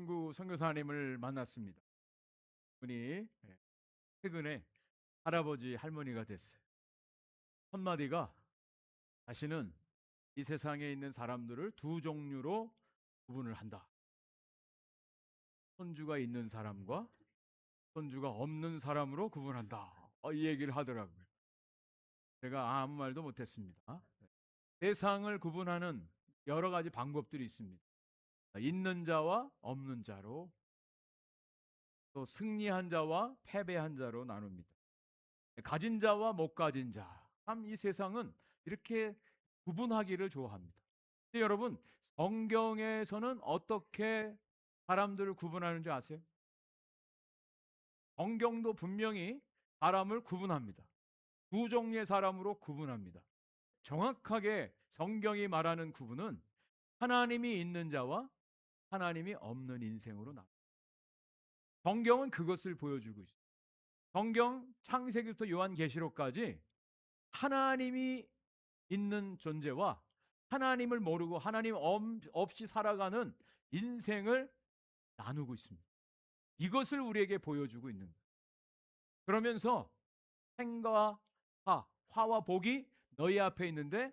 친구 선교사님을 만났습니다. 그분이 최근에 할아버지 할머니가 됐어요. 한마디가 자신은 이 세상에 있는 사람들을 두 종류로 구분을 한다. 손주가 있는 사람과 손주가 없는 사람으로 구분한다. 이 얘기를 하더라고요. 제가 아무 말도 못했습니다. 세상을 구분하는 여러 가지 방법들이 있습니다. 있는 자와 없는 자로, 또 승리한 자와 패배한 자로 나눕니다. 가진 자와 못 가진 자. 참 이 세상은 이렇게 구분하기를 좋아합니다. 근데 여러분, 성경에서는 어떻게 사람들을 구분하는지 아세요? 성경도 분명히 사람을 구분합니다. 두 종류의 사람으로 구분합니다. 정확하게 성경이 말하는 구분은 하나님이 있는 자와 하나님이 없는 인생으로 나옵니다. 성경은 그것을 보여주고 있습니다. 성경 창세기부터 요한계시록까지 하나님이 있는 존재와 하나님을 모르고 하나님 없이 살아가는 인생을 나누고 있습니다. 이것을 우리에게 보여주고 있는 거예요. 그러면서 생과 화와 복이 너희 앞에 있는데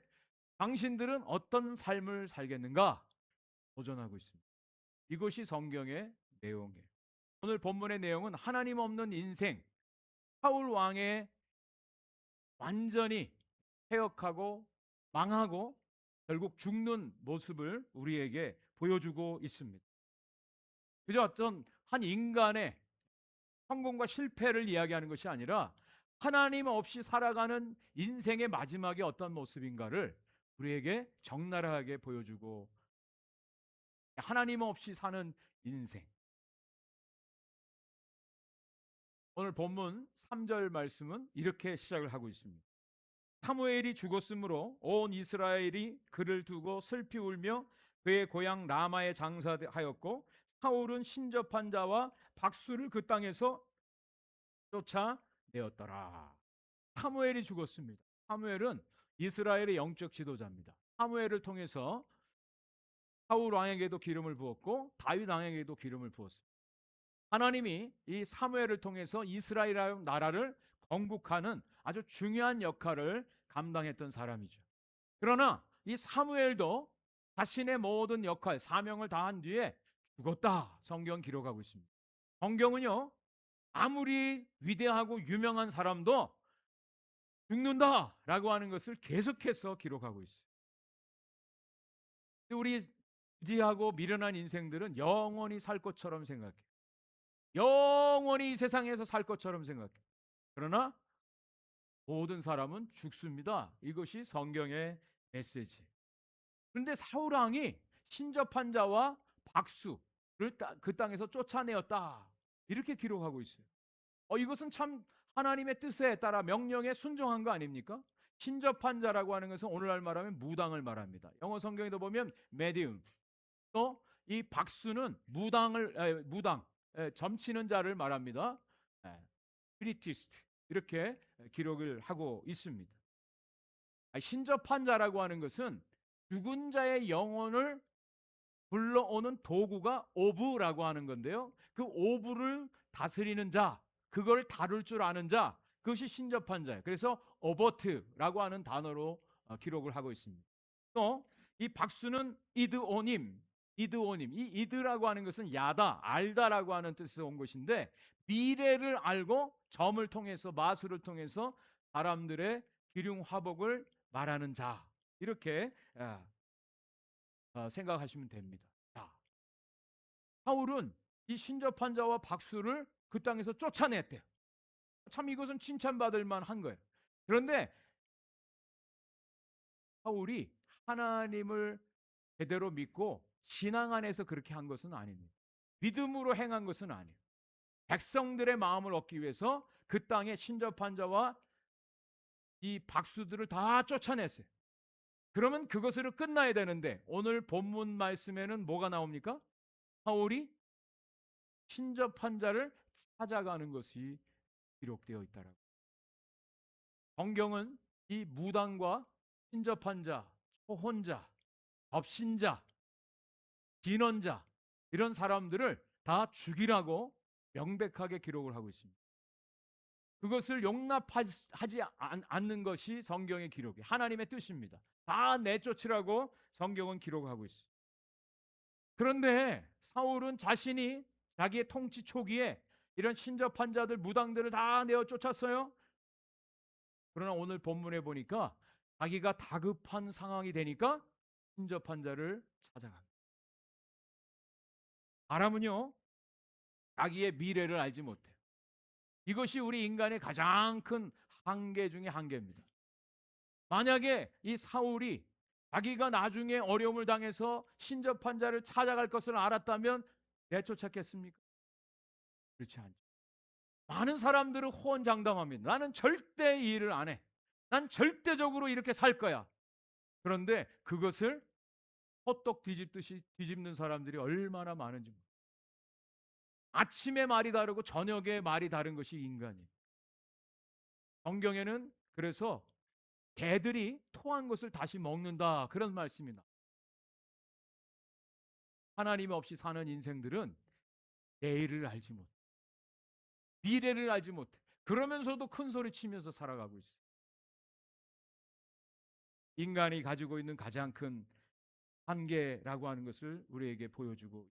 당신들은 어떤 삶을 살겠는가 도전하고 있습니다. 이것이 성경의 내용이에요. 오늘 본문의 내용은 하나님 없는 인생, 사울 왕의 완전히 퇴역하고 망하고 결국 죽는 모습을 우리에게 보여주고 있습니다. 그저 어떤 한 인간의 성공과 실패를 이야기하는 것이 아니라 하나님 없이 살아가는 인생의 마지막이 어떤 모습인가를 우리에게 적나라하게 보여주고, 하나님 없이 사는 인생. 오늘 본문 3절 말씀은 이렇게 시작을 하고 있습니다. 사무엘이 죽었으므로 온 이스라엘이 그를 두고 슬피 울며 그의 고향 라마에 장사하였고 사울은 신접한 자와 박수를 그 땅에서 쫓아내었더라. 사무엘이 죽었습니다. 사무엘은 이스라엘의 영적 지도자입니다. 사무엘을 통해서 사울 왕에게도 기름을 부었고 다윗 왕에게도 기름을 부었습니다. 하나님이 이 사무엘을 통해서 이스라엘 나라를 건국하는 아주 중요한 역할을 감당했던 사람이죠. 그러나 이 사무엘도 자신의 모든 역할, 사명을 다한 뒤에 죽었다. 성경 기록하고 있습니다. 성경은요, 아무리 위대하고 유명한 사람도 죽는다라고 하는 것을 계속해서 기록하고 있어요. 우리 부지하고 미련한 인생들은 영원히 살 것처럼 생각해요. 영원히 이 세상에서 살 것처럼 생각해요. 그러나 모든 사람은 죽습니다. 이것이 성경의 메시지. 그런데 사울 왕이 신접한 자와 박수를 그 땅에서 쫓아내었다. 이렇게 기록하고 있어요. 이것은 참 하나님의 뜻에 따라 명령에 순종한 거 아닙니까? 신접한 자라고 하는 것은 오늘날 말하면 무당을 말합니다. 영어 성경에도 보면 medium, 또 이 박수는 무당, 점치는 자를 말합니다. 스피리티스트, 이렇게 기록을 하고 있습니다. 신접한 자라고 하는 것은 죽은 자의 영혼을 불러오는 도구가 오브라고 하는 건데요. 그 오브를 다스리는 자, 그걸 다룰 줄 아는 자, 그것이 신접한 자예요. 그래서 오버트라고 하는 단어로 기록을 하고 있습니다. 또 이 박수는 이드오님, 이 이드라고 하는 것은 야다, 알다라고 하는 뜻에서 온 것인데 미래를 알고 점을 통해서 마술을 통해서 사람들의 기륭 화복을 말하는 자, 이렇게 생각하시면 됩니다. 자, 사울은 이 신접한 자와 박수를 그 땅에서 쫓아냈대요. 참 이것은 칭찬받을 만한 거예요. 그런데 사울이 하나님을 제대로 믿고 신앙 안에서 그렇게 한 것은 아닙니다. 믿음으로 행한 것은 아니에요. 백성들의 마음을 얻기 위해서 그 땅에 신접한 자와 이 박수들을 다 쫓아냈어요. 그러면 그것으로 끝나야 되는데 오늘 본문 말씀에는 뭐가 나옵니까? 사울이 신접한 자를 찾아가는 것이 기록되어 있다라고. 성경은 이 무당과 신접한 자, 초혼자, 접신자, 진언자, 이런 사람들을 다 죽이라고 명백하게 기록을 하고 있습니다. 그것을 용납하지 않는 것이 성경의 기록이 하나님의 뜻입니다. 다 내쫓으라고 성경은 기록하고 있어요. 그런데 사울은 자신이 자기의 통치 초기에 이런 신접한 자들, 무당들을 다 내어 쫓았어요. 그러나 오늘 본문에 보니까 자기가 다급한 상황이 되니까 신접한 자를 찾아갑니다. 사람은요, 자기의 미래를 알지 못해요. 이것이 우리 인간의 가장 큰 한계 중에 한계입니다. 만약에 이 사울이 자기가 나중에 어려움을 당해서 신접한 자를 찾아갈 것을 알았다면 내쫓았겠습니까? 그렇지 않죠. 많은 사람들은 호언장담합니다. 나는 절대 이 일을 안 해. 난 절대적으로 이렇게 살 거야. 그런데 그것을 호떡 뒤집듯이 뒤집는 사람들이 얼마나 많은지. 아침에 말이 다르고 저녁에 말이 다른 것이 인간이에요. 성경에는 그래서 개들이 토한 것을 다시 먹는다, 그런 말씀입니다. 하나님 없이 사는 인생들은 내일을 알지 못해, 미래를 알지 못해. 그러면서도 큰 소리 치면서 살아가고 있어요. 인간이 가지고 있는 가장 큰 한계라고 하는 것을 우리에게 보여주고,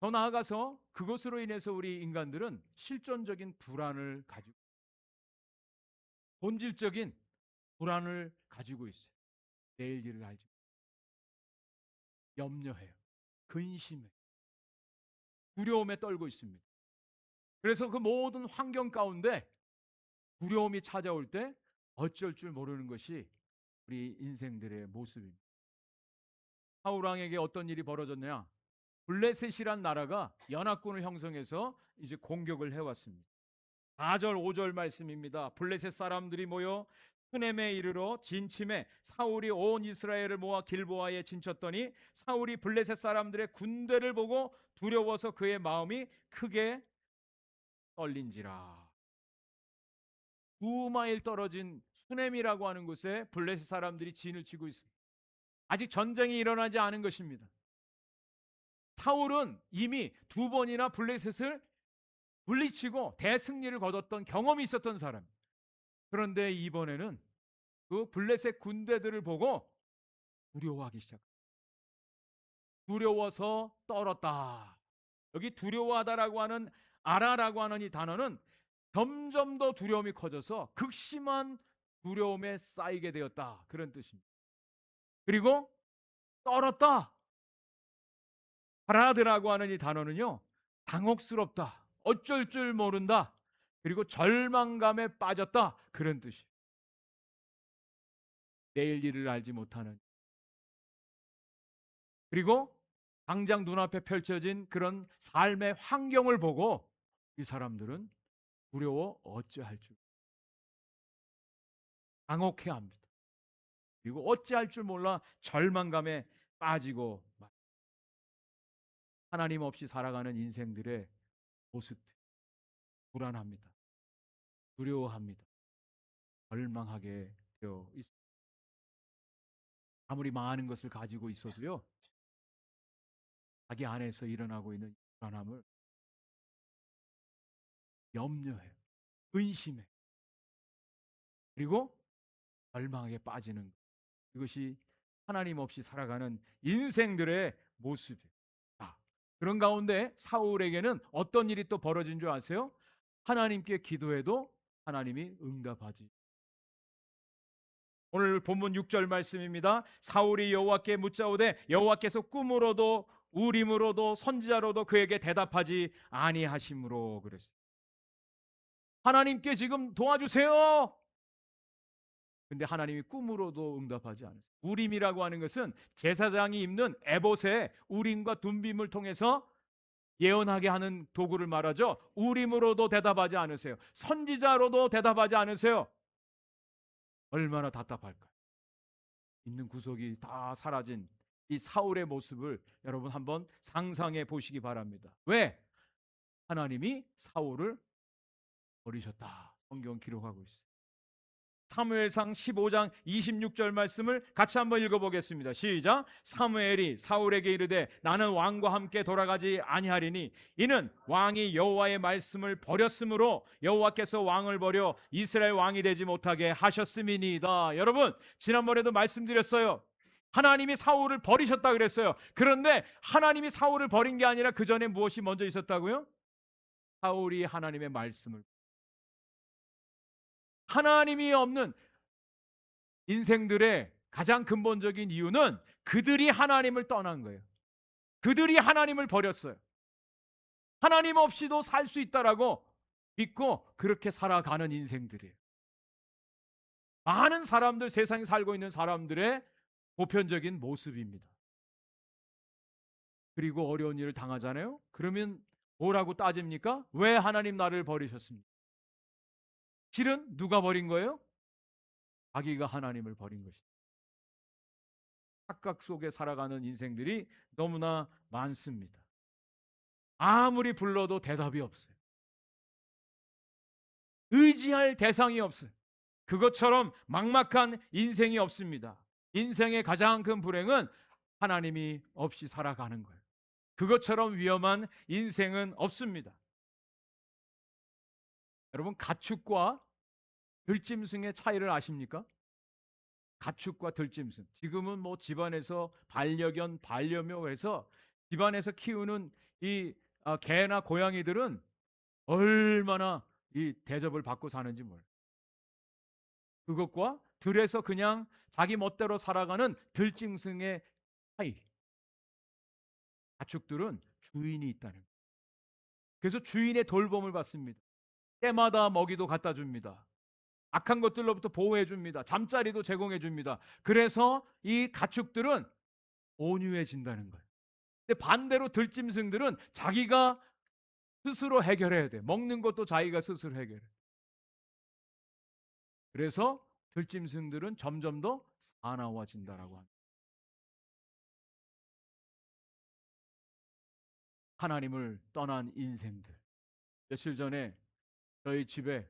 더 나아가서 그것으로 인해서 우리 인간들은 실존적인 불안을 가지고, 본질적인 불안을 가지고 있어요. 내일 일을 알지 못해. 염려해요. 근심해. 두려움에 떨고 있습니다. 그래서 그 모든 환경 가운데 두려움이 찾아올 때 어쩔 줄 모르는 것이 우리 인생들의 모습입니다. 사울 왕에게 어떤 일이 벌어졌냐? 블레셋이란 나라가 연합군을 형성해서 이제 공격을 해왔습니다. 4절 5절 말씀입니다. 블레셋 사람들이 모여 수넴에 이르러 진침해 사울이 온 이스라엘을 모아 길보아에 진쳤더니 사울이 블레셋 사람들의 군대를 보고 두려워서 그의 마음이 크게 떨린지라. 2마일 떨어진 수넴이라고 하는 곳에 블레셋 사람들이 진을 치고 있습니다. 아직 전쟁이 일어나지 않은 것입니다. 사울은 이미 2번이나 블레셋을 물리치고 대승리를 거뒀던 경험이 있었던 사람. 그런데 이번에는 그 블레셋 군대들을 보고 두려워하기 시작합니다. 두려워서 떨었다. 여기 두려워하다라고 하는 아라라고 하는 이 단어는 점점 더 두려움이 커져서 극심한 두려움에 쌓이게 되었다, 그런 뜻입니다. 그리고 떨었다. 하라드라고 하는 이 단어는요, 당혹스럽다, 어쩔 줄 모른다, 그리고 절망감에 빠졌다, 그런 뜻이에요. 내일 일을 알지 못하는, 그리고 당장 눈앞에 펼쳐진 그런 삶의 환경을 보고 이 사람들은 두려워 어찌할 줄, 당혹해합니다. 그리고 어찌할 줄 몰라 절망감에 빠지고, 하나님 없이 살아가는 인생들의 모습들, 불안합니다. 두려워합니다. 절망하게 되어 있습니다. 아무리 많은 것을 가지고 있어도요, 자기 안에서 일어나고 있는 불안함을 염려해요. 근심해. 그리고 절망에 빠지는 것. 이것이 하나님 없이 살아가는 인생들의 모습이에요. 그런 가운데 사울에게는 어떤 일이 또 벌어진 줄 아세요? 하나님께 기도해도 하나님이 응답하지. 오늘 본문 6절 말씀입니다. 사울이 여호와께 묻자오되 여호와께서 꿈으로도 우림으로도 선지자로도 그에게 대답하지 아니하심으로 그랬어요. 하나님께 지금 도와주세요. 근데 하나님이 꿈으로도 응답하지 않으세요. 우림이라고 하는 것은 제사장이 입는 에봇의 우림과 둠빔을 통해서 예언하게 하는 도구를 말하죠. 우림으로도 대답하지 않으세요. 선지자로도 대답하지 않으세요. 얼마나 답답할까요? 있는 구석이 다 사라진 이 사울의 모습을 여러분 한번 상상해 보시기 바랍니다. 왜? 하나님이 사울을 버리셨다. 성경 기록하고 있어요. 사무엘상 15장 26절 말씀을 같이 한번 읽어보겠습니다. 시작. 사무엘이 사울에게 이르되 나는 왕과 함께 돌아가지 아니하리니 이는 왕이 여호와의 말씀을 버렸으므로 여호와께서 왕을 버려 이스라엘 왕이 되지 못하게 하셨음이니이다. 여러분, 지난번에도 말씀드렸어요. 하나님이 사울을 버리셨다 그랬어요. 그런데 하나님이 사울을 버린 게 아니라 그 전에 무엇이 먼저 있었다고요? 사울이 하나님의 말씀을, 하나님이 없는 인생들의 가장 근본적인 이유는 그들이 하나님을 떠난 거예요. 그들이 하나님을 버렸어요. 하나님 없이도 살 수 있다라고 믿고 그렇게 살아가는 인생들이에요. 많은 사람들, 세상에 살고 있는 사람들의 보편적인 모습입니다. 그리고 어려운 일을 당하잖아요. 그러면 뭐라고 따집니까? 왜 하나님 나를 버리셨습니까? 실은 누가 버린 거예요? 자기가 하나님을 버린 것이죠. 착각 속에 살아가는 인생들이 너무나 많습니다. 아무리 불러도 대답이 없어요. 의지할 대상이 없어요. 그것처럼 막막한 인생이 없습니다. 인생의 가장 큰 불행은 하나님이 없이 살아가는 거예요. 그것처럼 위험한 인생은 없습니다. 여러분, 가축과 들짐승의 차이를 아십니까? 가축과 들짐승. 지금은 뭐 집안에서 반려견, 반려묘 해서 집안에서 키우는 이 개나 고양이들은 얼마나 이 대접을 받고 사는지 몰라요. 그것과 들에서 그냥 자기 멋대로 살아가는 들짐승의 차이. 가축들은 주인이 있다는 거예요. 그래서 주인의 돌봄을 받습니다. 때마다 먹이도 갖다 줍니다. 악한 것들로부터 보호해 줍니다. 잠자리도 제공해 줍니다. 그래서 이 가축들은 온유해진다는 거예요. 근데 반대로 들짐승들은 자기가 스스로 해결해야 돼. 먹는 것도 자기가 스스로 해결해. 그래서 들짐승들은 점점 더 사나워진다라고 합니다. 하나님을 떠난 인생들. 며칠 전에 저희 집에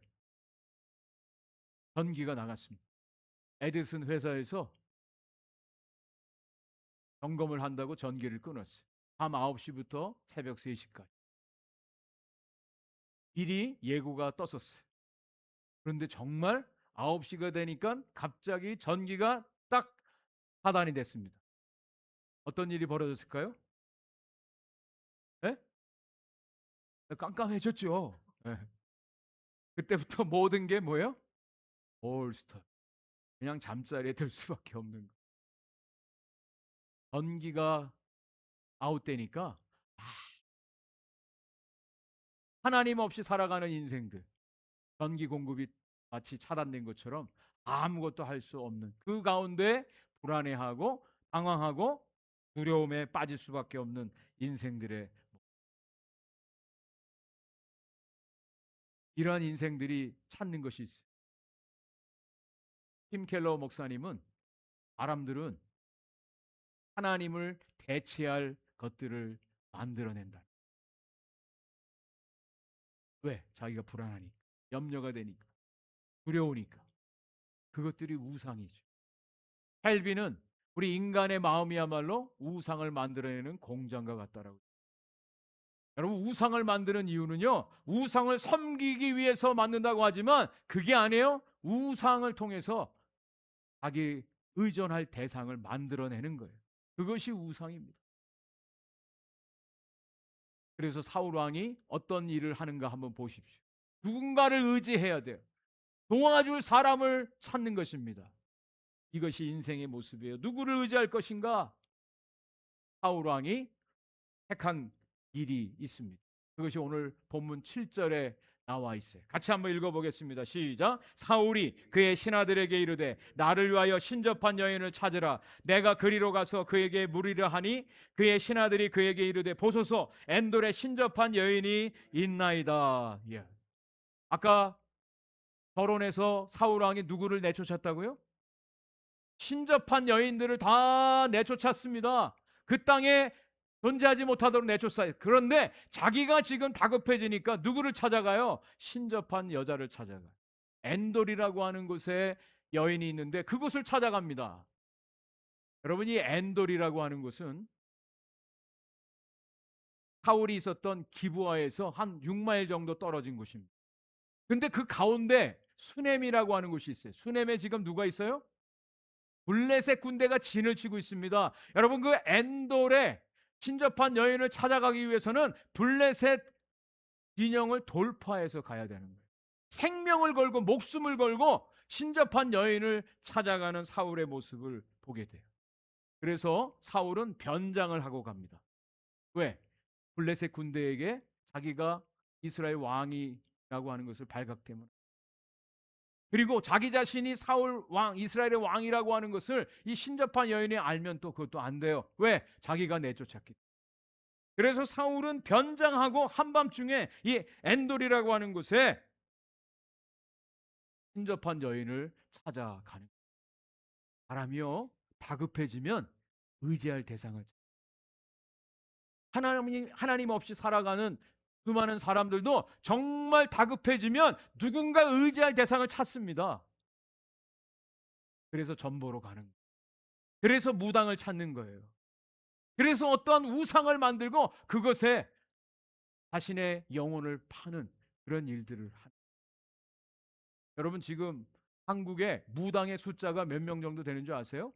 전기가 나갔습니다. 에디슨 회사에서 점검을 한다고 전기를 끊었어요. 밤 9시부터 새벽 3시까지. 미리 예고가 떴었어요. 그런데 정말 9시가 되니까 갑자기 전기가 딱 차단이 됐습니다. 어떤 일이 벌어졌을까요? 네? 깜깜해졌죠. 네. 그때부터 모든 게 뭐예요? 올스터. 그냥 잠자리에 들 수밖에 없는 거. 전기가 아웃되니까 하나님 없이 살아가는 인생들, 전기 공급이 마치 차단된 것처럼 아무것도 할 수 없는 그 가운데 불안해하고 당황하고 두려움에 빠질 수밖에 없는 인생들의, 이러한 인생들이 찾는 것이 있어요. 팀 켈러 목사님은 사람들은 하나님을 대체할 것들을 만들어낸다. 왜? 자기가 불안하니까, 염려가 되니까, 두려우니까. 그것들이 우상이죠. 헬비는 우리 인간의 마음이야말로 우상을 만들어내는 공장과 같다라고. 여러분, 우상을 만드는 이유는요, 우상을 섬기기 위해서 만든다고 하지만 그게 아니에요. 우상을 통해서 자기 의존할 대상을 만들어내는 거예요. 그것이 우상입니다. 그래서 사울 왕이 어떤 일을 하는가 한번 보십시오. 누군가를 의지해야 돼요. 도와줄 사람을 찾는 것입니다. 이것이 인생의 모습이에요. 누구를 의지할 것인가? 사울 왕이 택한 일이 있습니다. 그것이 오늘 본문 7절에 나와 있어요. 같이 한번 읽어보겠습니다. 시작. 사울이 그의 신하들에게 이르되 나를 위하여 신접한 여인을 찾으라. 내가 그리로 가서 그에게 물으려 하니 그의 신하들이 그에게 이르되 보소서 엔돌에 신접한 여인이 있나이다. 예. 아까 결혼해서 사울 왕이 누구를 내쫓았다고요? 신접한 여인들을 다 내쫓았습니다. 그 땅에 존재하지 못하도록 내쫓아요. 그런데 자기가 지금 다급해지니까 누구를 찾아가요? 신접한 여자를 찾아가요. 엔돌이라고 하는 곳에 여인이 있는데 그곳을 찾아갑니다. 여러분, 이 엔돌이라고 하는 곳은 사울이 있었던 기브아에서 한 6마일 정도 떨어진 곳입니다. 근데 그 가운데 수넴이라고 하는 곳이 있어요. 수넴에 지금 누가 있어요? 블레셋 군대가 진을 치고 있습니다. 여러분, 그 엔돌에 신접한 여인을 찾아가기 위해서는 블레셋 진영을 돌파해서 가야 되는 거예요. 생명을 걸고 목숨을 걸고 신접한 여인을 찾아가는 사울의 모습을 보게 돼요. 그래서 사울은 변장을 하고 갑니다. 왜? 블레셋 군대에게 자기가 이스라엘 왕이라고 하는 것을 발각 때문에. 그리고 자기 자신이 사울 왕, 이스라엘의 왕이라고 하는 것을 이 신접한 여인이 알면 또 그것도 안 돼요. 왜? 자기가 내쫓았기 때문에. 그래서 사울은 변장하고 한밤중에 이 엔돌이라고 하는 곳에 신접한 여인을 찾아가는 거예요. 사람이요, 다급해지면 의지할 대상을, 하나님 없이 살아가는 수많은 사람들도 정말 다급해지면 누군가 의지할 대상을 찾습니다. 그래서 전보로 가는 거예요. 그래서 무당을 찾는 거예요. 그래서 어떠한 우상을 만들고 그것에 자신의 영혼을 파는 그런 일들을 합니다. 여러분, 지금 한국에 무당의 숫자가 몇 명 정도 되는 줄 아세요?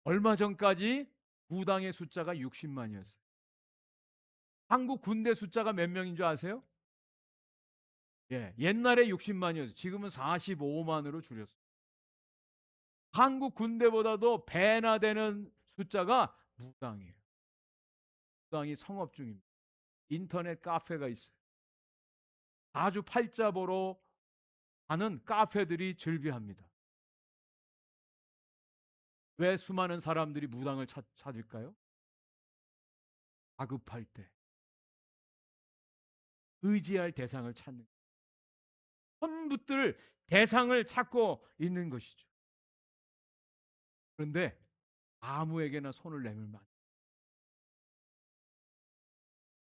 얼마 전까지 무당의 숫자가 60만이었어요. 한국 군대 숫자가 몇 명인 줄 아세요? 예, 옛날에 60만이었어요. 지금은 45만으로 줄였어요. 한국 군대보다도 배나 되는 숫자가 무당이에요. 무당이 성업 중입니다. 인터넷 카페가 있어요. 아주 팔자 보러 가는 카페들이 즐비합니다. 왜 수많은 사람들이 무당을 찾을까요? 다급할 때 의지할 대상을 찾는, 손붙들 대상을 찾고 있는 것이죠. 그런데 아무에게나 손을 내밀면 안 돼요.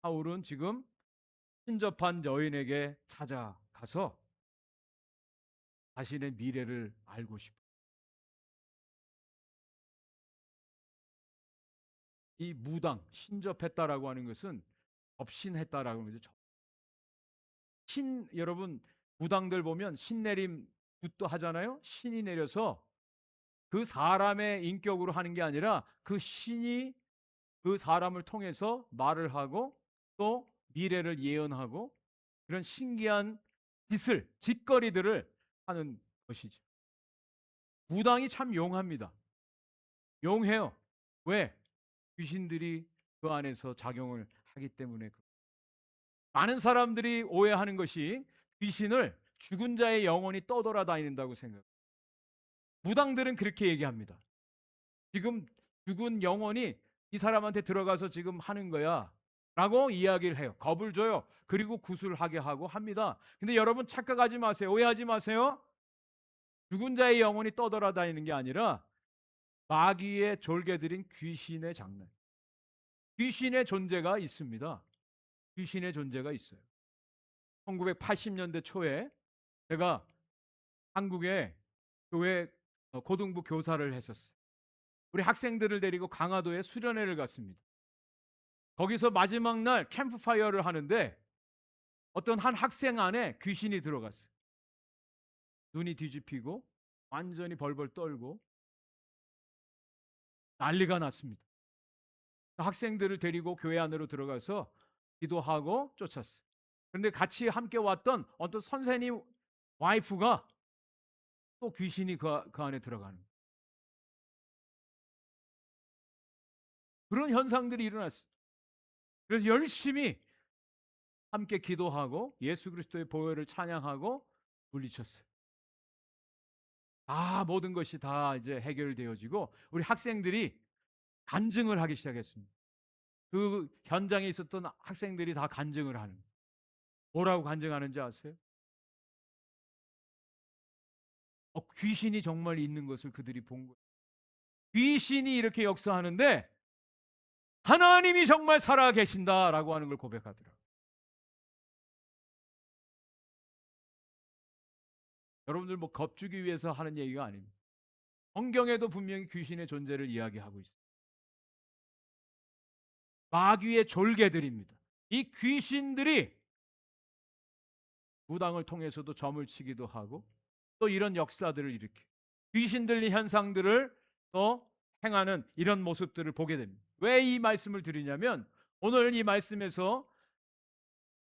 사울은 지금 신접한 여인에게 찾아가서 자신의 미래를 알고 싶어요. 이 무당, 신접했다라고 하는 것은 접신했다라고 하는 거죠. 여러분, 무당들 보면 신내림 굿도 하잖아요. 신이 내려서 그 사람의 인격으로 하는 게 아니라 그 신이 그 사람을 통해서 말을 하고 또 미래를 예언하고 그런 신기한 짓을, 짓거리들을 하는 것이죠. 무당이 참 용합니다. 용해요. 왜? 귀신들이 그 안에서 작용을 하기 때문에. 많은 사람들이 오해하는 것이 귀신을 죽은 자의 영혼이 떠돌아다닌다고 생각해요. 무당들은 그렇게 얘기합니다. 지금 죽은 영혼이 이 사람한테 들어가서 지금 하는 거야 라고 이야기를 해요. 겁을 줘요. 그리고 구술하게 하고 합니다. 근데 여러분, 착각하지 마세요. 오해하지 마세요. 죽은 자의 영혼이 떠돌아다니는 게 아니라 마귀의 졸개들인 귀신의 장난. 귀신의 존재가 있습니다. 귀신의 존재가 있어요. 1980년대 초에 제가 한국의 교회 고등부 교사를 했었어요. 우리 학생들을 데리고 강화도에 수련회를 갔습니다. 거기서 마지막 날 캠프파이어를 하는데 어떤 한 학생 안에 귀신이 들어갔어요. 눈이 뒤집히고 완전히 벌벌 떨고 난리가 났습니다. 학생들을 데리고 교회 안으로 들어가서 기도하고 쫓았어요. 그런데 같이 함께 왔던 어떤 선생님 와이프가 또 귀신이 그 안에 들어가는 그런 현상들이 일어났어요. 그래서 열심히 함께 기도하고 예수 그리스도의 보혈을 찬양하고 물리쳤어요. 모든 것이 다 이제 해결되어지고 우리 학생들이 간증을 하기 시작했습니다. 그 현장에 있었던 학생들이 다 간증을 하는. 뭐라고 간증하는지 아세요? 귀신이 정말 있는 것을 그들이 본 거예요. 귀신이 이렇게 역사하는데 하나님이 정말 살아 계신다라고 하는 걸 고백하더라고요. 여러분들 뭐 겁주기 위해서 하는 얘기가 아닙니다. 성경에도 분명히 귀신의 존재를 이야기하고 있습니다. 마귀의 졸개들입니다. 이 귀신들이 무당을 통해서도 점을 치기도 하고 또 이런 역사들을 일으켜 귀신 들린 현상들을 또 행하는 이런 모습들을 보게 됩니다. 왜 이 말씀을 드리냐면 오늘 이 말씀에서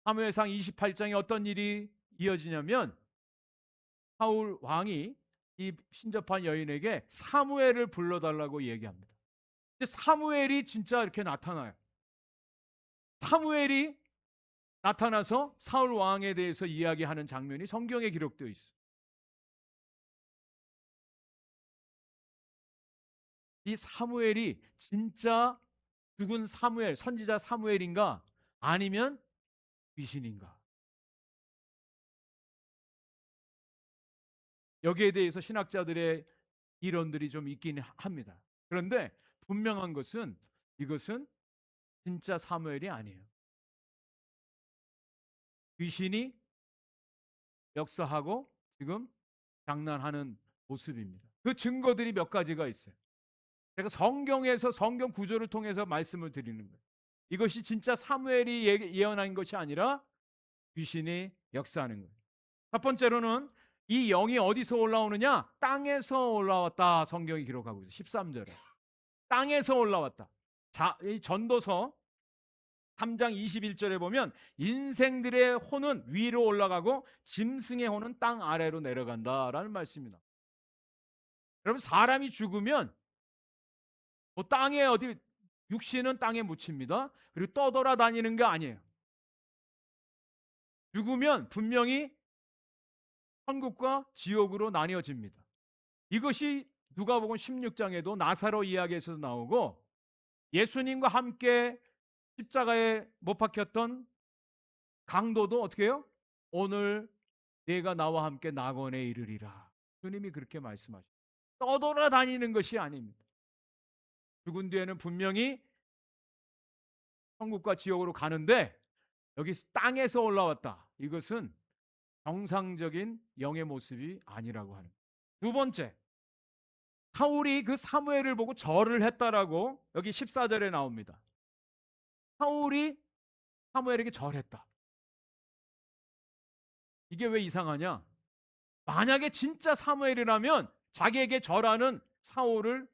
사무엘상 28장에 어떤 일이 이어지냐면 사울 왕이 이 신접한 여인에게 사무엘을 불러달라고 얘기합니다. 근데 사무엘이 진짜 이렇게 나타나요. 사무엘이 나타나서 사울 왕에 대해서 이야기하는 장면이 성경에 기록되어 있어요. 이 사무엘이 진짜 죽은 사무엘, 선지자 사무엘인가 아니면 귀신인가? 여기에 대해서 신학자들의 이론들이 좀 있긴 합니다. 그런데 분명한 것은 이것은 진짜 사무엘이 아니에요. 귀신이 역사하고 지금 장난하는 모습입니다. 그 증거들이 몇 가지가 있어요. 제가 성경에서 성경 구조를 통해서 말씀을 드리는 거예요. 이것이 진짜 사무엘이 예언한 것이 아니라 귀신이 역사하는 거예요. 첫 번째로는 이 영이 어디서 올라오느냐? 땅에서 올라왔다. 성경이 기록하고 있어요. 13절에. 땅에서 올라왔다. 자, 이 전도서 3장 21절에 보면 인생들의 혼은 위로 올라가고 짐승의 혼은 땅 아래로 내려간다라는 말씀입니다. 여러분 사람이 죽으면 뭐 땅에 어디 육신은 땅에 묻힙니다. 그리고 떠돌아다니는 게 아니에요. 죽으면 분명히 천국과 지옥으로 나뉘어집니다. 이것이 누가복음 16장에도 나사로 이야기에서도 나오고 예수님과 함께 십자가에 못 박혔던 강도도 어떻게 해요? 오늘 내가 나와 함께 낙원에 이르리라. 주님이 그렇게 말씀하셨어요. 떠돌아다니는 것이 아닙니다. 죽은 뒤에는 분명히 천국과 지옥으로 가는데 여기 땅에서 올라왔다. 이것은 정상적인 영의 모습이 아니라고 하는. 두 번째, 사울이 그 사무엘을 보고 절을 했다라고 여기 14절에 나옵니다. 사울이 사무엘에게 절했다. 이게 왜 이상하냐? 만약에 진짜 사무엘이라면 자기에게 절하는 사울을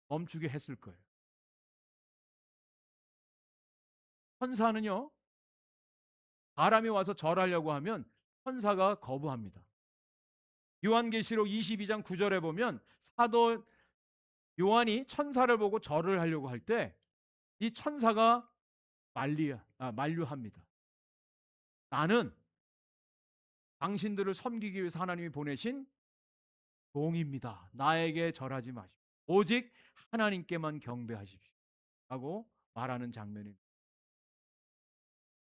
멈추게 했을 거예요. 천사는요, 사람이 와서 절하려고 하면 천사가 거부합니다. 요한계시록 22장 9절에 보면 사도 요한이 천사를 보고 절을 하려고 할 때 이 천사가 만류합니다. 나는 당신들을 섬기기 위해서 하나님이 보내신 종입니다. 나에게 절하지 마십시오. 오직 하나님께만 경배하십시오. 라고 말하는 장면입니다.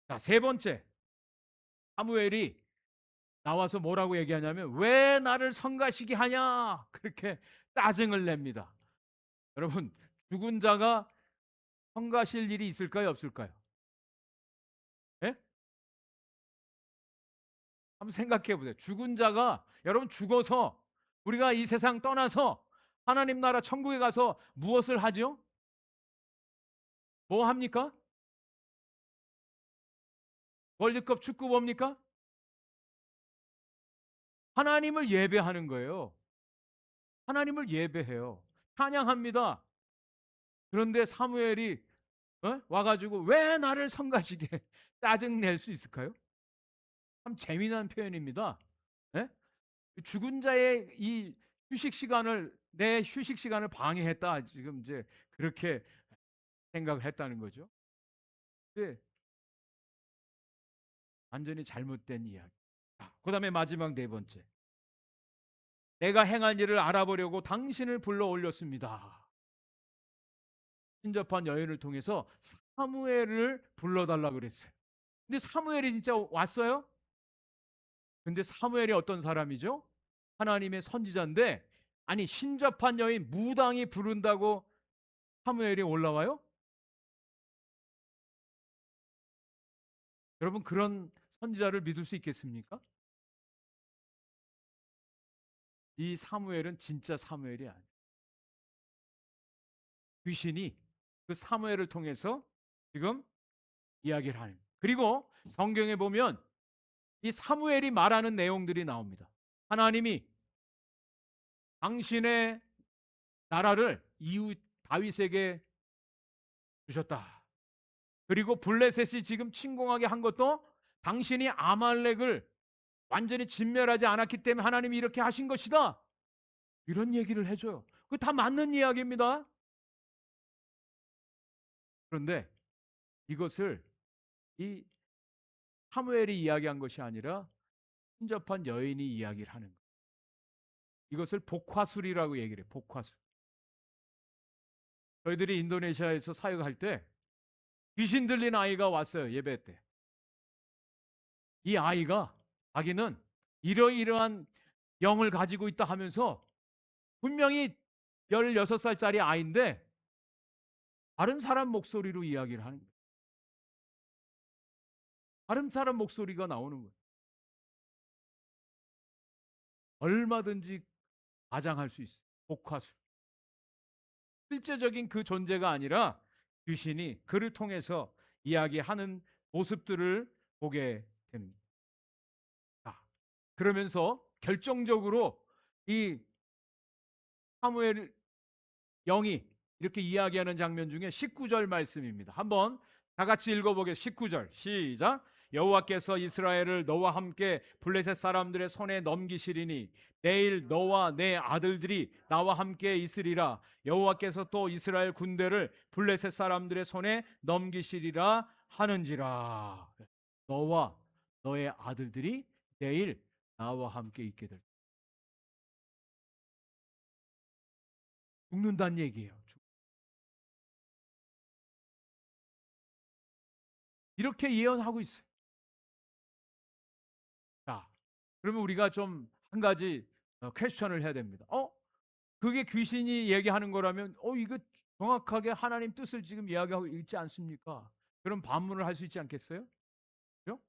자, 세 번째, 사무엘이 나와서 뭐라고 얘기하냐면 왜 나를 성가시게 하냐 그렇게 짜증을 냅니다. 여러분 죽은 자가 성가실 일이 있을까요 없을까요? 예? 한번 생각해 보세요. 죽은 자가 여러분 죽어서 우리가 이 세상 떠나서 하나님 나라 천국에 가서 무엇을 하죠? 뭐 합니까? 월드컵 축구 봅니까? 하나님을 예배하는 거예요. 하나님을 예배해요. 찬양합니다. 그런데 사무엘이 와가지고 왜 나를 성가시게 짜증 낼 수 있을까요? 참 재미난 표현입니다. 예? 죽은 자의 이 휴식 시간을 내 휴식 시간을 방해했다. 지금 이제 그렇게 생각을 했다는 거죠. 근데 완전히 잘못된 이야기. 그다음에 마지막 네 번째. 내가 행한 일을 알아보려고 당신을 불러 올렸습니다. 신접한 여인을 통해서 사무엘을 불러달라 그랬어요. 근데 사무엘이 진짜 왔어요? 근데 사무엘이 어떤 사람이죠? 하나님의 선지자인데 아니 신접한 여인 무당이 부른다고 사무엘이 올라와요? 여러분 그런 선지자를 믿을 수 있겠습니까? 이 사무엘은 진짜 사무엘이 아니에요. 귀신이 그 사무엘을 통해서 지금 이야기를 하는. 그리고 성경에 보면 이 사무엘이 말하는 내용들이 나옵니다. 하나님이 당신의 나라를 이웃 다윗에게 주셨다. 그리고 블레셋이 지금 침공하게 한 것도 당신이 아말렉을 완전히 진멸하지 않았기 때문에 하나님이 이렇게 하신 것이다. 이런 얘기를 해줘요. 그거 다 맞는 이야기입니다. 그런데 이것을 이 사무엘이 이야기한 것이 아니라 신접한 여인이 이야기를 하는 거예요. 이것을 복화술이라고 얘기를 해요. 복화술. 저희들이 인도네시아에서 사역할 때 귀신 들린 아이가 왔어요. 예배 때. 이 아이가 자기는 이러이러한 영을 가지고 있다 하면서 분명히 16살짜리 아이인데 다른 사람 목소리로 이야기를 하는 거예요. 다른 사람 목소리가 나오는 거예요. 얼마든지 가장할 수 있어요. 복화술. 실제적인 그 존재가 아니라 귀신이 그를 통해서 이야기하는 모습들을 보게 됩니다. 그러면서 결정적으로 이 사무엘 영이 이렇게 이야기하는 장면 중에 19절 말씀입니다. 한번 다 같이 읽어보겠습니다. 19절 시작. 여호와께서 이스라엘을 너와 함께 블레셋 사람들의 손에 넘기시리니 내일 너와 내 아들들이 나와 함께 있으리라. 여호와께서 또 이스라엘 군대를 블레셋 사람들의 손에 넘기시리라 하는지라. 너와 너의 아들들이 내일 나와 함께 있게 될. 죽는다는 얘기예요. 이렇게 예언하고 있어요. 자, 그러면 우리가 좀 한 가지 퀘스천을 해야 됩니다. 그게 귀신이 얘기하는 거라면 이거 정확하게 하나님 뜻을 지금 이야기하고 있지 않습니까? 그런 반문을 할 수 있지 않겠어요? 그죠?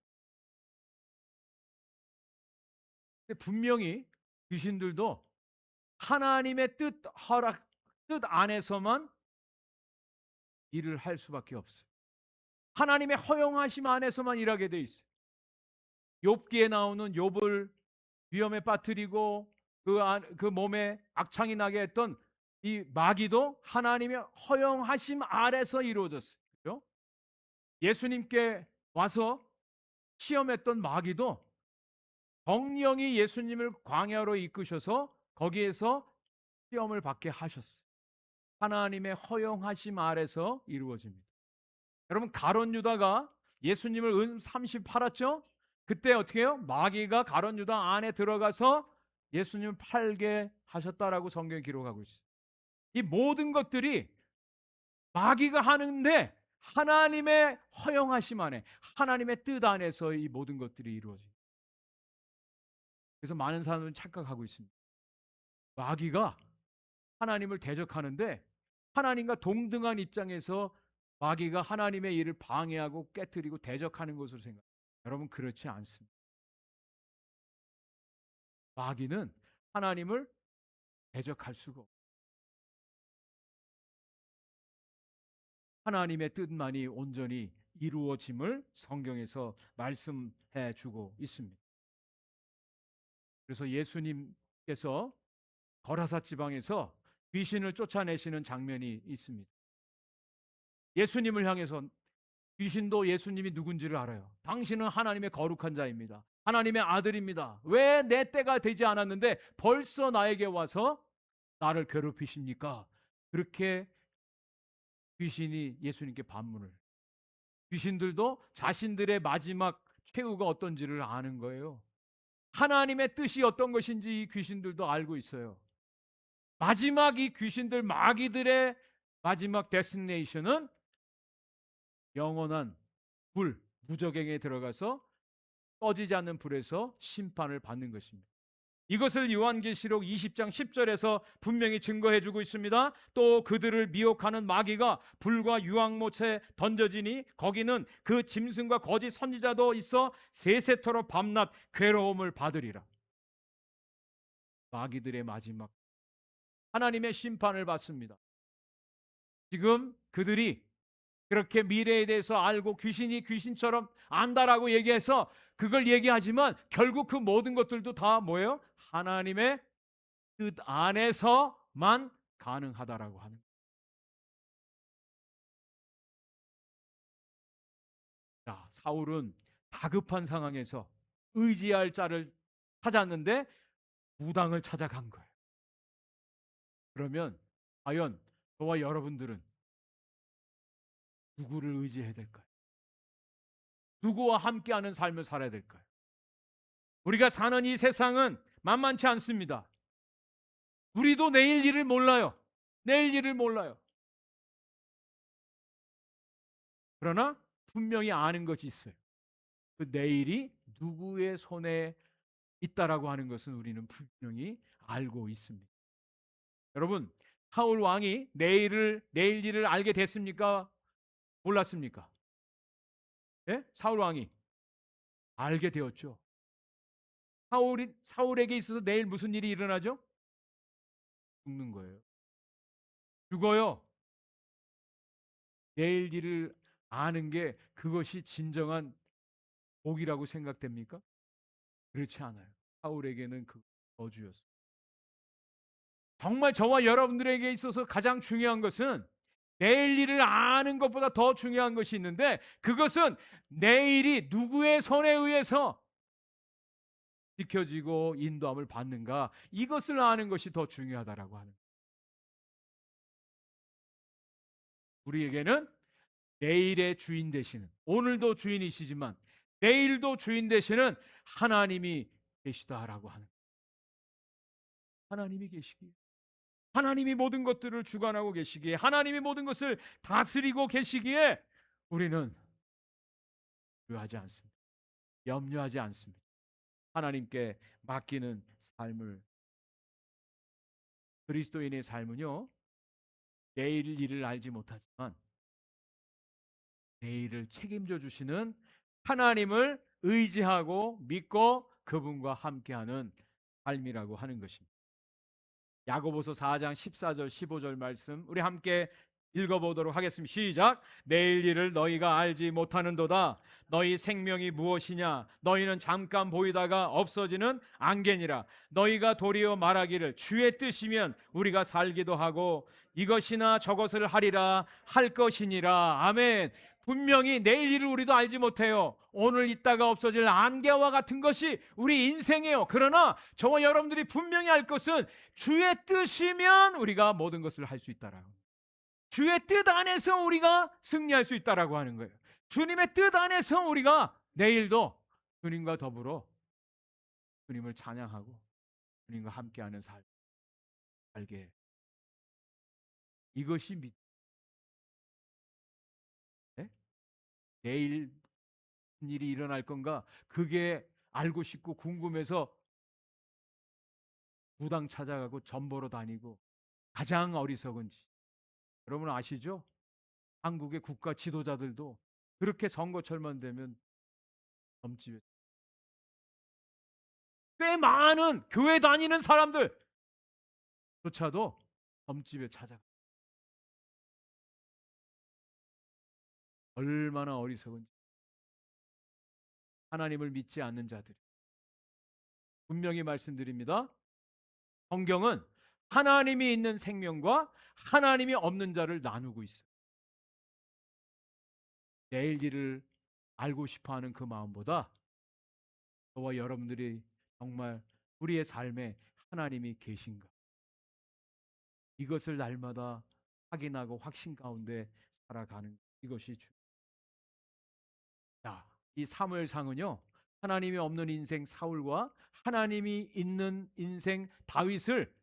근데 분명히 귀신들도 하나님의 뜻 안에서만 일을 할 수밖에 없어요. 하나님의 허용하심 안에서만 일하게 돼 있어요. 욥기에 나오는 욥을 위험에 빠뜨리고 그 몸에 악창이 나게 했던 이 마귀도 하나님의 허용하심 아래서 이루어졌어요. 그렇죠? 예수님께 와서 시험했던 마귀도 성령이 예수님을 광야로 이끄셔서 거기에서 시험을 받게 하셨어요. 하나님의 허용하심 아래서 이루어집니다. 여러분, 가룟 유다가 예수님을 은 30 팔았죠? 그때 어떻게 해요? 마귀가 가룟 유다 안에 들어가서 예수님을 팔게 하셨다라고 성경에 기록하고 있어요. 이 모든 것들이 마귀가 하는데 하나님의 허용하심 안에, 하나님의 뜻 안에서 이 모든 것들이 이루어집니다. 그래서 많은 사람들은 착각하고 있습니다. 마귀가 하나님을 대적하는데 하나님과 동등한 입장에서 마귀가 하나님의 일을 방해하고 깨뜨리고 대적하는 것으로 생각합니다. 여러분, 그렇지 않습니다. 마귀는 하나님을 대적할 수가 없어요. 하나님의 뜻만이 온전히 이루어짐을 성경에서 말씀해 주고 있습니다. 그래서 예수님께서 거라사 지방에서 귀신을 쫓아내시는 장면이 있습니다. 예수님을 향해서 귀신도 예수님이 누군지를 알아요. 당신은 하나님의 거룩한 자입니다. 하나님의 아들입니다. 왜 내 때가 되지 않았는데 벌써 나에게 와서 나를 괴롭히십니까? 그렇게 귀신이 예수님께 반문을. 귀신들도 자신들의 마지막 최후가 어떤지를 아는 거예요. 하나님의 뜻이 어떤 것인지 이 귀신들도 알고 있어요. 마지막 이 귀신들 마귀들의 마지막 데스티네이션은 영원한 불, 무저갱에 들어가서 꺼지지 않는 불에서 심판을 받는 것입니다. 이것을 요한계시록 20장 10절에서 분명히 증거해 주고 있습니다. 또 그들을 미혹하는 마귀가 불과 유황못에 던져지니 거기는 그 짐승과 거짓 선지자도 있어 세세토록 밤낮 괴로움을 받으리라. 마귀들의 마지막 하나님의 심판을 받습니다. 지금 그들이 그렇게 미래에 대해서 알고 귀신이 귀신처럼 안다라고 얘기해서 그걸 얘기하지만 결국 그 모든 것들도 다 뭐예요? 하나님의 뜻 안에서만 가능하다라고 하는. 자, 사울은 다급한 상황에서 의지할 자를 찾았는데 무당을 찾아간 거예요. 그러면 과연 저와 여러분들은 누구를 의지해야 될까요? 누구와 함께하는 삶을 살아야 될까요? 우리가 사는 이 세상은 만만치 않습니다. 우리도 내일 일을 몰라요. 내일 일을 몰라요. 그러나 분명히 아는 것이 있어요. 그 내일이 누구의 손에 있다라고 하는 것은 우리는 분명히 알고 있습니다. 여러분, 사울 왕이 내일 일을 알게 됐습니까? 몰랐습니까? 예? 사울 왕이 알게 되었죠. 사울에게 있어서 내일 무슨 일이 일어나죠? 죽는 거예요. 죽어요. 내일 일을 아는 게 그것이 진정한 복이라고 생각됩니까? 그렇지 않아요. 사울에게는 그 저주였어요. 정말 저와 여러분들에게 있어서 가장 중요한 것은 내일 일을 아는 것보다 더 중요한 것이 있는데 그것은 내일이 누구의 손에 의해서 지켜지고 인도함을 받는가 이것을 아는 것이 더 중요하다라고 하는. 우리에게는 내일의 주인 되시는 오늘도 주인이시지만 내일도 주인 되시는 하나님이 계시다라고 하는. 하나님이 계시기에 하나님이 모든 것들을 주관하고 계시기에 하나님이 모든 것을 다스리고 계시기에 우리는 염려하지 않습니다. 염려하지 않습니다. 하나님께 맡기는 삶을. 그리스도인의 삶은요 내일 일을 알지 못하지만 내일을 책임져 주시는 하나님을 의지하고 믿고 그분과 함께하는 삶이라고 하는 것입니다. 야고보서 4장 14절 15절 말씀 우리 함께 읽어보도록 하겠습니다. 시작. 내일 일을 너희가 알지 못하는도다. 너희 생명이 무엇이냐? 너희는 잠깐 보이다가 없어지는 안개니라. 너희가 도리어 말하기를 주의 뜻이면 우리가 살기도 하고 이것이나 저것을 하리라 할 것이니라. 아멘. 분명히 내일 일을 우리도 알지 못해요. 오늘 있다가 없어질 안개와 같은 것이 우리 인생이에요. 그러나 저와 여러분들이 분명히 알 것은 주의 뜻이면 우리가 모든 것을 할 수 있다라고. 주의 뜻 안에서 우리가 승리할 수 있다라고 하는 거예요. 주님의 뜻 안에서 우리가 내일도 주님과 더불어 주님을 찬양하고 주님과 함께하는 삶 살게. 이것이 네? 내일 무슨 일이 일어날 건가? 그게 알고 싶고 궁금해서 무당 찾아가고 전보러 다니고 가장 어리석은 짓. 여러분 아시죠? 한국의 국가 지도자들도 그렇게 선거철만 되면 점집에 꽤 많은 교회 다니는 사람들조차도 점집에 찾아가. 얼마나 어리석은지. 하나님을 믿지 않는 자들 분명히 말씀드립니다. 성경은 하나님이 있는 생명과 하나님이 없는 자를 나누고 있어요. 내일 일을 알고 싶어하는 그 마음보다 저와 여러분들이 정말 우리의 삶에 하나님이 계신가 이것을 날마다 확인하고 확신 가운데 살아가는 이것이 자, 이 사무엘상은요 하나님이 없는 인생 사울과 하나님이 있는 인생 다윗을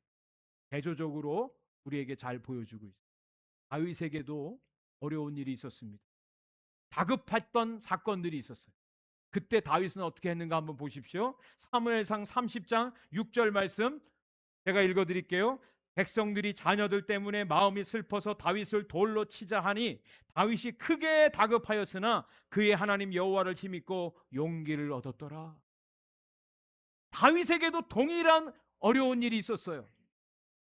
대조적으로 우리에게 잘 보여주고 있어요. 다윗에게도 어려운 일이 있었습니다. 다급했던 사건들이 있었어요. 그때 다윗은 어떻게 했는가 한번 보십시오. 사무엘상 30장 6절 말씀 제가 읽어드릴게요. 백성들이 자녀들 때문에 마음이 슬퍼서 다윗을 돌로 치자 하니 다윗이 크게 다급하였으나 그의 하나님 여호와를 힘입고 용기를 얻었더라. 다윗에게도 동일한 어려운 일이 있었어요.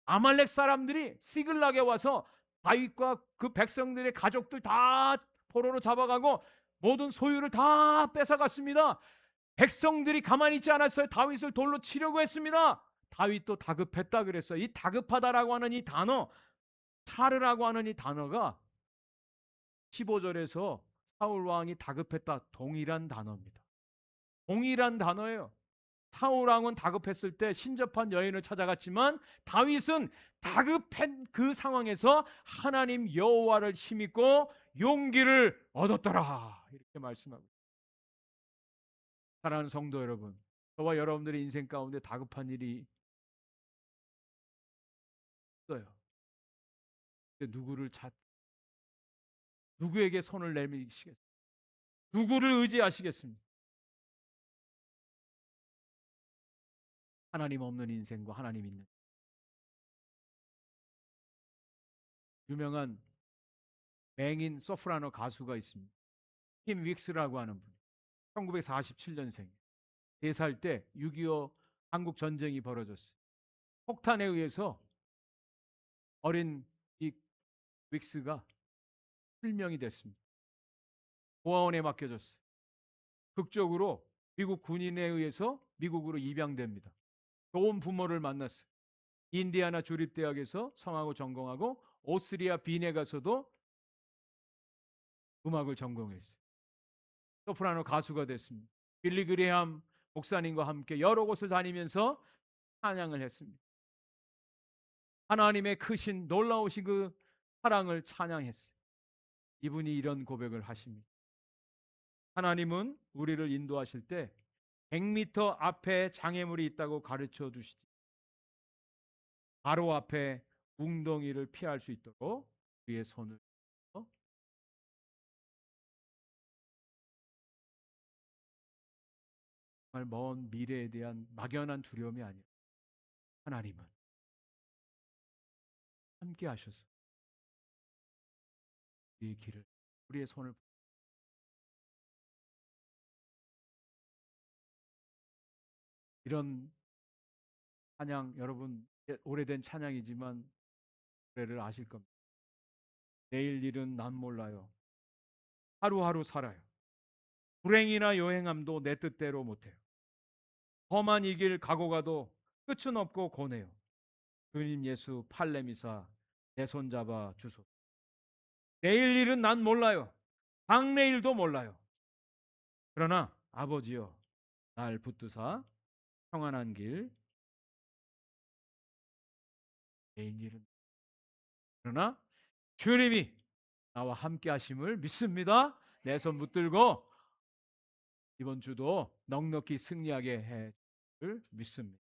아말렉 사람들이 시글락에 와서 다윗과 그 백성들의 가족들 다 포로로 잡아가고 모든 소유를 다 뺏어갔습니다. 백성들이 가만히 있지 않았어요. 다윗을 돌로 치려고 했습니다. 다윗도 다급했다 그랬어요. 이 다급하다라고 하는 이 단어, 타르라고 하는 이 단어가 15절에서 사울 왕이 다급했다 동일한 단어입니다. 동일한 단어예요. 사울 왕은 다급했을 때 신접한 여인을 찾아갔지만 다윗은 다급한 그 상황에서 하나님 여호와를 힘입고 용기를 얻었더라. 이렇게 말씀하고 있습니다. 사랑하는 성도 여러분, 저와 여러분들의 인생 가운데 다급한 일이 있어요. 누구를 누구에게 손을 내미시겠습니까? 누구를 의지하시겠습니까? 하나님 없는 인생과 하나님 있는 유명한 맹인 소프라노 가수가 있습니다. 팀 윅스라고 하는 분. 1947년생. 4살 때 6.25 한국 전쟁이 벌어졌어요. 폭탄에 의해서 어린 이 윅스가 실명이 됐습니다. 고아원에 맡겨졌어요. 극적으로 미국 군인에 의해서 미국으로 입양됩니다. 좋은 부모를 만났어요. 인디아나 주립대학에서 성악을 전공하고 오스트리아 빈에 가서도 음악을 전공했어요. 소프라노 가수가 됐습니다. 빌리 그레함 목사님과 함께 여러 곳을 다니면서 찬양을 했습니다. 하나님의 크신 놀라우신 그 사랑을 찬양했어요. 이분이 이런 고백을 하십니다. 하나님은 우리를 인도하실 때 100m 앞에 장애물이 있다고 가르쳐 주시지 바로 앞에 웅덩이를 피할 수 있도록 우리의 손을 정말 먼 미래에 대한 막연한 두려움이 아니라 하나님은 함께 하셔서 우리의 길을 우리의 손을 이런 찬양 여러분 오래된 찬양이지만 노래를 아실 겁니다. 내일 일은 난 몰라요. 하루하루 살아요. 불행이나 요행함도 내 뜻대로 못해요. 험한 이 길 가고 가도 끝은 없고 고네요. 주님 예수 팔레미사 내 손 잡아 주소. 내일 일은 난 몰라요. 당내일도 몰라요. 그러나 아버지여 날 붙드사 평안한 길 내일 일은 그러나 주님이 나와 함께 하심을 믿습니다. 내 손 붙들고 이번 주도 넉넉히 승리하게 해 주를 믿습니다.